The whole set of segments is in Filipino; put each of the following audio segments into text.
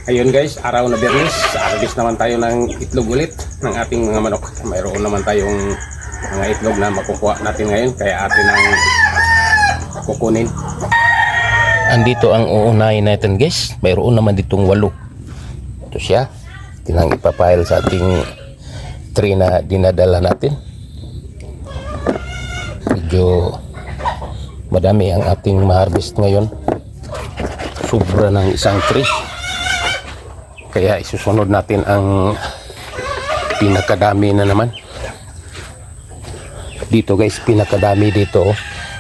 Ayun guys, araw na Biyernes, harvest naman tayo ng itlog ulit ng ating mga manok. Mayroon naman tayong mga itlog na makukuha natin ngayon, kaya atin ang kukunin. Andito ang uunahin natin guys. Mayroon naman ditong 8. Ito siya. Tinang ipapile sa ating tray na dinadala natin. Medyo madami ang ating ma-harvest ngayon. Sobra ng isang tray. Kaya isusunod natin ang pinakadami na naman. Dito guys, pinakadami dito.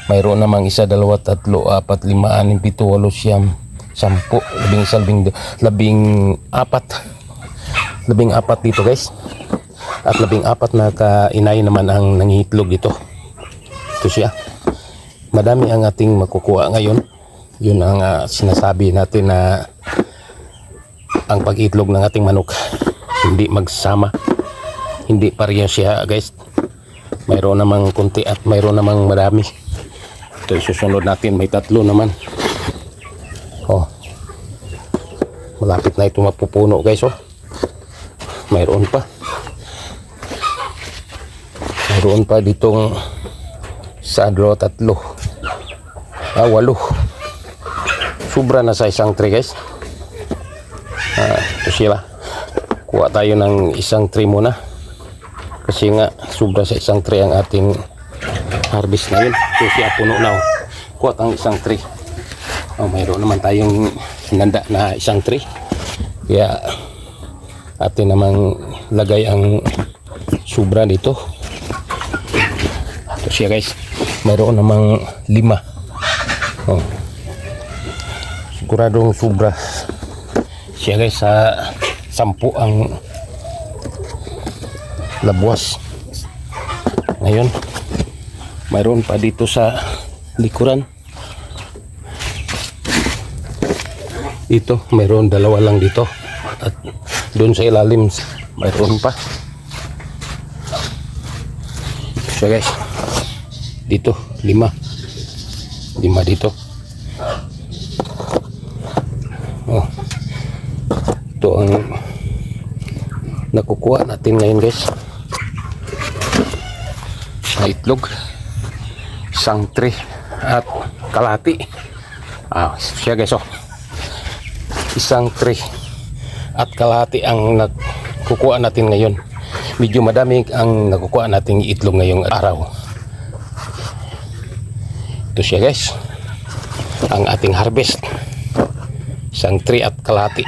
Mayroon namang 1, 2, 3, 4, 5, 6, 7, 8, 10, 11, 14 dito guys. At 14 na kainay naman ang nangihitlog dito. Ito siya. Madami ang ating makukuha ngayon. Yun ang sinasabi natin na ang pag-itlog ng ating manok hindi magsama, hindi pareho siya guys. Mayroon namang kunti at mayroon namang marami. Ito susunod natin, may 3 naman. Oh, malapit na ito mapupuno guys. Oh, mayroon pa ditong 1, 2, 3, 8. Sobra na sa isang tray guys. Ito sila. Kuha tayo ng isang tray muna. Kasi nga, sobra sa isang tray ang ating harvest na yun. Ito siya, puno na. Kuha tayong isang tray. Mayroon naman tayong hinanda na isang tray. Kaya, atin namang lagay ang sobra dito. Ito siya guys. Mayroon namang 5. Siguradong sobra siya guys sa 10 ang labuas. Ngayon mayroon pa dito sa likuran. Ito mayroon 2 lang dito, at doon sa ilalim mayroon pa. So guys, dito 5 dito. Ito ang nakukuha natin ngayon guys na itlog. Isang tray at kalahati. Siya guys, isang tray at kalahati ang nakukuha natin ngayon. Medyo madami ang nakukuha nating itlog ngayong araw. Ito siya guys, ang ating harvest. Isang tray at kalahati.